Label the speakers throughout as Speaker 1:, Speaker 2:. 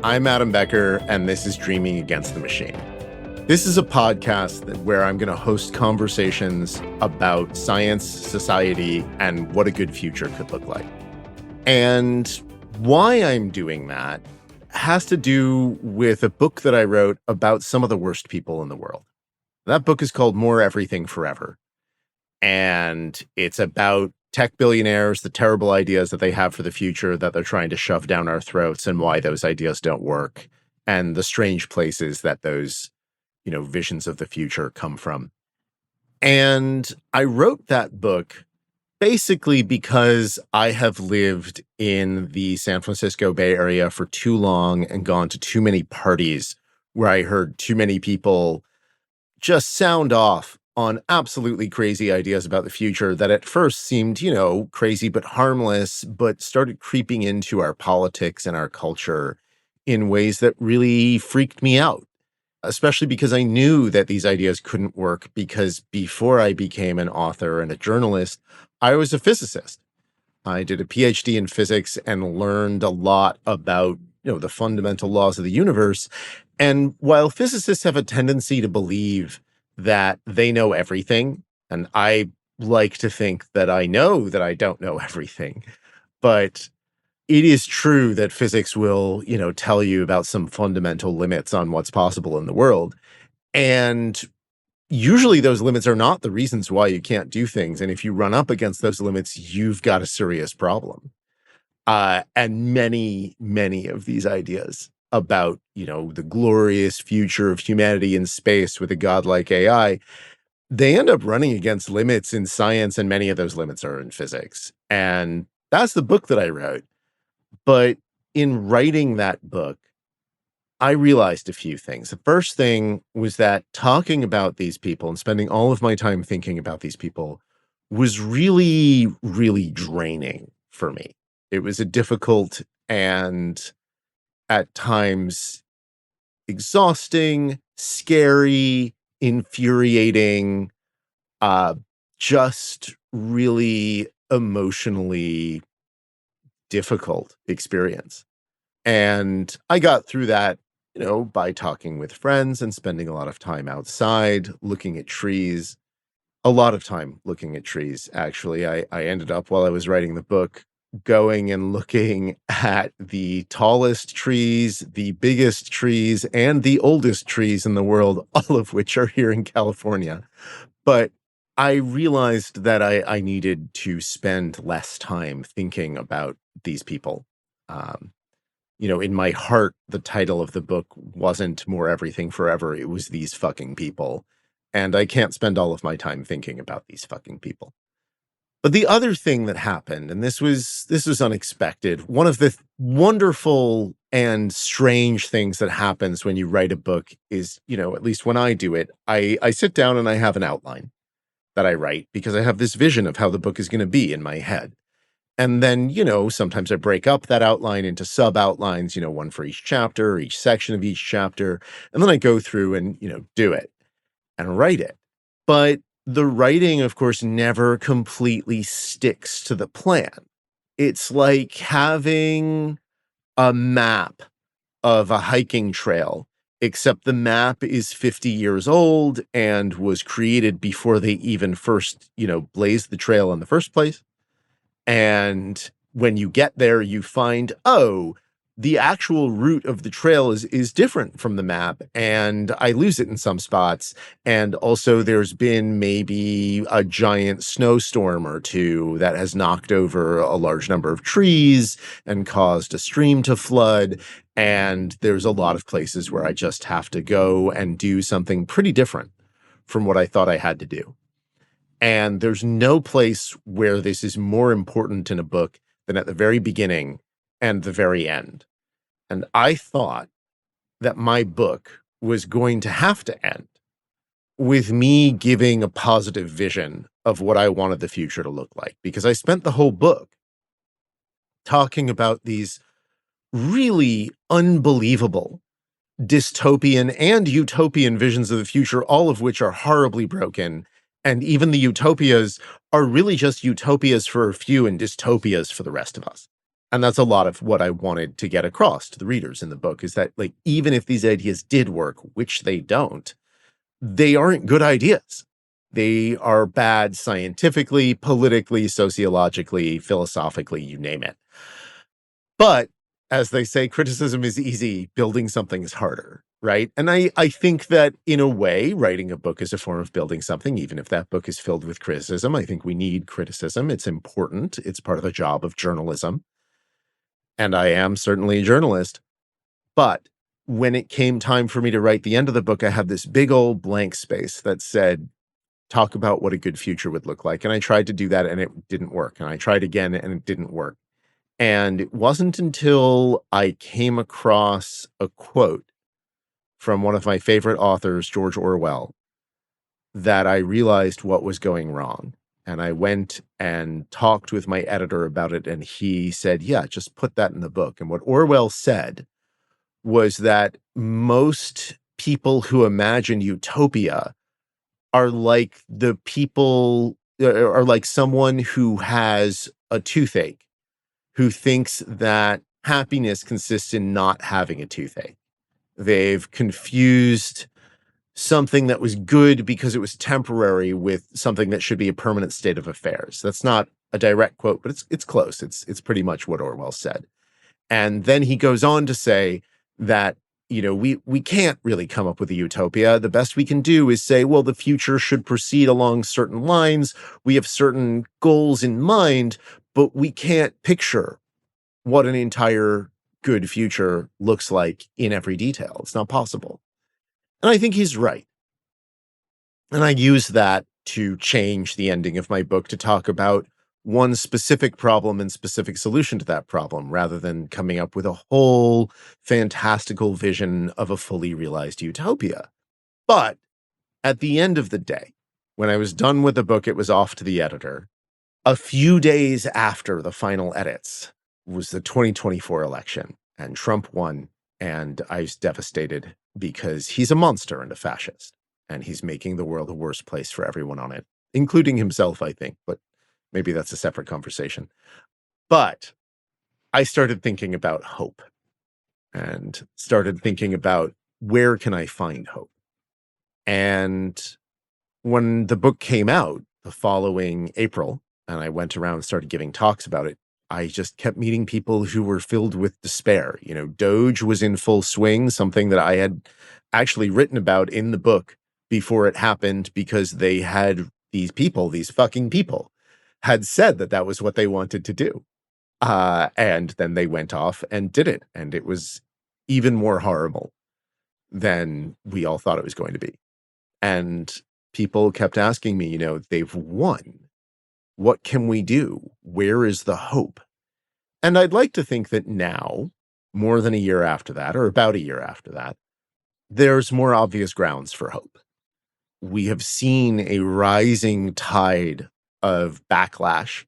Speaker 1: I'm Adam Becker, and this is Dreaming Against the Machine. This is a podcast where I'm going to host conversations about science, society, and what a good future could look like. And why I'm doing that has to do with a book that I wrote about some of the worst people in the world. That book is called More Everything Forever. And it's about tech billionaires, the terrible ideas that they have for the future that they're trying to shove down our throats and why those ideas don't work, and the strange places that those, visions of the future come from. And I wrote that book basically because I have lived in the San Francisco Bay Area for too long and gone to too many parties where I heard too many people just sound off on absolutely crazy ideas about the future that at first seemed, crazy but harmless, but started creeping into our politics and our culture in ways that really freaked me out, especially because I knew that these ideas couldn't work because before I became an author and a journalist, I was a physicist. I did a PhD in physics and learned a lot about, the fundamental laws of the universe. And while physicists have a tendency to believe that they know everything, and I like to think that I know that I don't know everything, but it is true that physics will, tell you about some fundamental limits on what's possible in the world. And usually those limits are not the reasons why you can't do things. And if you run up against those limits, you've got a serious problem. And many, many of these ideas about, the glorious future of humanity in space with a godlike AI, they end up running against limits in science, and many of those limits are in physics. And that's the book that I wrote. But in writing that book, I realized a few things. The first thing was that talking about these people and spending all of my time thinking about these people was really, really draining for me. It was a difficult and at times exhausting, scary, infuriating, just really emotionally difficult experience. And I got through that, by talking with friends and spending a lot of time outside, looking at trees, a lot of time looking at trees. Actually, I ended up, while I was writing the book, going and looking at the tallest trees, the biggest trees, and the oldest trees in the world, all of which are here in California. But I realized that I needed to spend less time thinking about these people. In my heart, the title of the book wasn't More Everything Forever. It was These Fucking People. And I can't spend all of my time thinking about these fucking people. But the other thing that happened, and this was unexpected, one of the wonderful and strange things that happens when you write a book is, at least when I do it, I sit down and I have an outline that I write because I have this vision of how the book is going to be in my head. And then, sometimes I break up that outline into sub-outlines, one for each chapter, each section of each chapter. And then I go through and, do it and write it. But the writing, of course, never completely sticks to the plan. It's like having a map of a hiking trail, except the map is 50 years old and was created before they even first, blazed the trail in the first place. And when you get there, you find, the actual route of the trail is different from the map, and I lose it in some spots. And also there's been maybe a giant snowstorm or two that has knocked over a large number of trees and caused a stream to flood. And there's a lot of places where I just have to go and do something pretty different from what I thought I had to do. And there's no place where this is more important in a book than at the very beginning and the very end. And I thought that my book was going to have to end with me giving a positive vision of what I wanted the future to look like, because I spent the whole book talking about these really unbelievable dystopian and utopian visions of the future, all of which are horribly broken. And even the utopias are really just utopias for a few and dystopias for the rest of us. And that's a lot of what I wanted to get across to the readers in the book, is that, like, even if these ideas did work, which they don't, they aren't good ideas. They are bad scientifically, politically, sociologically, philosophically, you name it. But as they say, criticism is easy, building something is harder, right? And I think that in a way, writing a book is a form of building something, even if that book is filled with criticism. I think we need criticism. It's important. It's part of the job of journalism. And I am certainly a journalist. But when it came time for me to write the end of the book, I had this big old blank space that said, talk about what a good future would look like. And I tried to do that and it didn't work. And I tried again and it didn't work. And it wasn't until I came across a quote from one of my favorite authors, George Orwell, that I realized what was going wrong. And I went and talked with my editor about it. And he said, yeah, just put that in the book. And what Orwell said was that most people who imagine utopia are like the people, are like someone who has a toothache, who thinks that happiness consists in not having a toothache. They've confused something that was good because it was temporary with something that should be a permanent state of affairs. That's not a direct quote, but it's close. It's pretty much what Orwell said. And then he goes on to say that, you know, we can't really come up with a utopia. The best we can do is say, well, the future should proceed along certain lines. We have certain goals in mind, but we can't picture what an entire good future looks like in every detail. It's not possible. And I think he's right. And I use that to change the ending of my book to talk about one specific problem and specific solution to that problem, rather than coming up with a whole fantastical vision of a fully realized utopia. But at the end of the day, when I was done with the book, it was off to the editor. A few days after the final edits was the 2024 election, and Trump won, and I was devastated because he's a monster and a fascist, and he's making the world a worse place for everyone on it, including himself, I think, but maybe that's a separate conversation. But I started thinking about hope and started thinking about, where can I find hope? And when the book came out the following April, and I went around and started giving talks about it, I just kept meeting people who were filled with despair. You know, Doge was in full swing, something that I had actually written about in the book before it happened, because they had these fucking people had said that that was what they wanted to do. And then they went off and did it. And it was even more horrible than we all thought it was going to be. And people kept asking me, you know, they've won. What can we do? Where is the hope? And I'd like to think that now, more than a year after that, or about a year after that, there's more obvious grounds for hope. We have seen a rising tide of backlash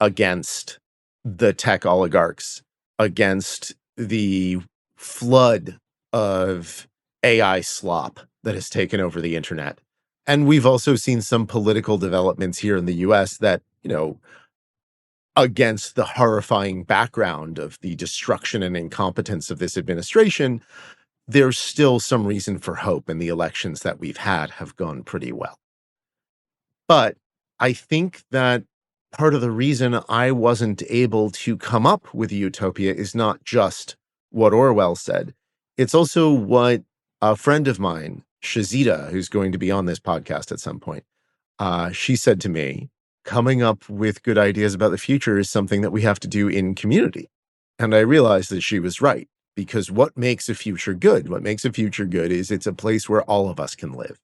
Speaker 1: against the tech oligarchs, against the flood of AI slop that has taken over the internet. And we've also seen some political developments here in the US that, you know, against the horrifying background of the destruction and incompetence of this administration, there's still some reason for hope, and the elections that we've had have gone pretty well. But I think that part of the reason I wasn't able to come up with a utopia is not just what Orwell said. It's also what a friend of mine, Shazida, who's going to be on this podcast at some point, she said to me, coming up with good ideas about the future is something that we have to do in community. And I realized that she was right, because what makes a future good? What makes a future good is it's a place where all of us can live.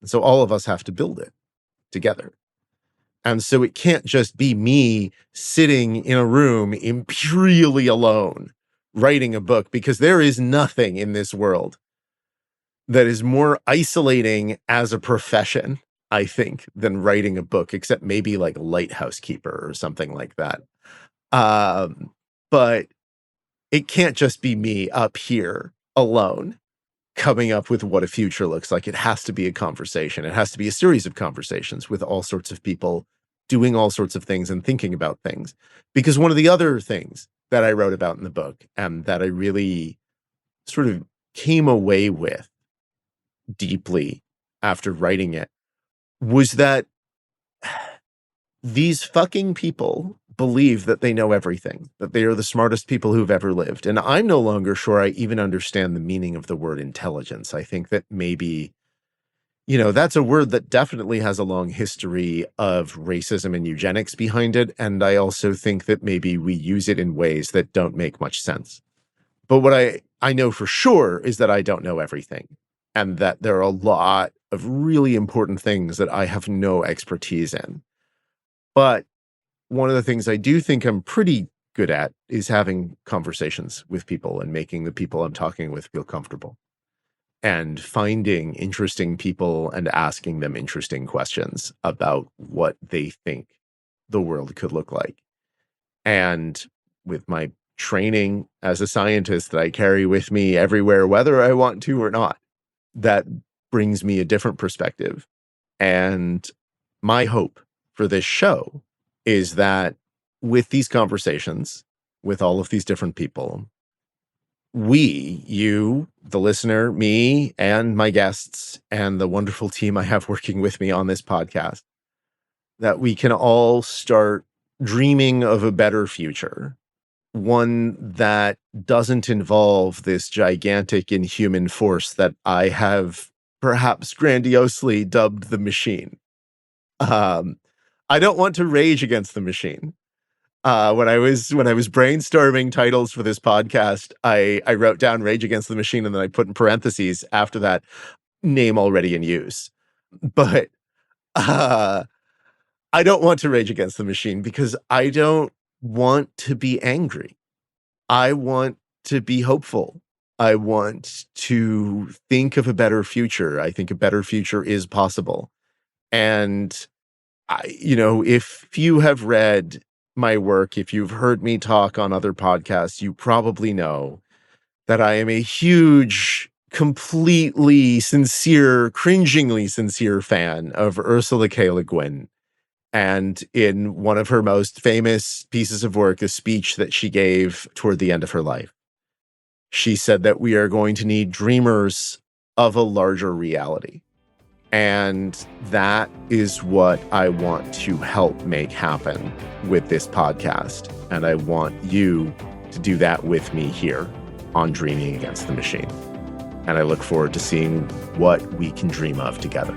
Speaker 1: And so all of us have to build it together. And so it can't just be me sitting in a room imperially alone writing a book, because there is nothing in this world that is more isolating as a profession, I think, than writing a book, except maybe like Lighthouse Keeper or something like that. But it can't just be me up here alone coming up with what a future looks like. It has to be a conversation. It has to be a series of conversations with all sorts of people doing all sorts of things and thinking about things. Because one of the other things that I wrote about in the book and that I really sort of came away with deeply after writing it was that these fucking people believe that they know everything, that they are the smartest people who've ever lived. And I'm no longer sure I even understand the meaning of the word intelligence. I think that maybe, that's a word that definitely has a long history of racism and eugenics behind it. And I also think that maybe we use it in ways that don't make much sense. But what I know for sure is that I don't know everything, and that there are a lot of really important things that I have no expertise in. But one of the things I do think I'm pretty good at is having conversations with people and making the people I'm talking with feel comfortable, and finding interesting people and asking them interesting questions about what they think the world could look like. And with my training as a scientist that I carry with me everywhere, whether I want to or not, that brings me a different perspective. And my hope for this show is that with these conversations, with all of these different people, we, you, the listener, me, and my guests, and the wonderful team I have working with me on this podcast, that we can all start dreaming of a better future. One that doesn't involve this gigantic inhuman force that I have perhaps grandiosely dubbed the machine. I don't want to rage against the machine. When I was brainstorming titles for this podcast, I wrote down Rage Against the Machine, and then I put in parentheses after that, name already in use. But I don't want to rage against the machine because I don't want to be angry. I want to be hopeful. I want to think of a better future. I think a better future is possible. And if you have read my work, if you've heard me talk on other podcasts, you probably know that I am a huge, completely sincere, cringingly sincere fan of Ursula K. Le Guin. And in one of her most famous pieces of work, a speech that she gave toward the end of her life, she said that we are going to need dreamers of a larger reality. And that is what I want to help make happen with this podcast. And I want you to do that with me here on Dreaming Against the Machine. And I look forward to seeing what we can dream of together.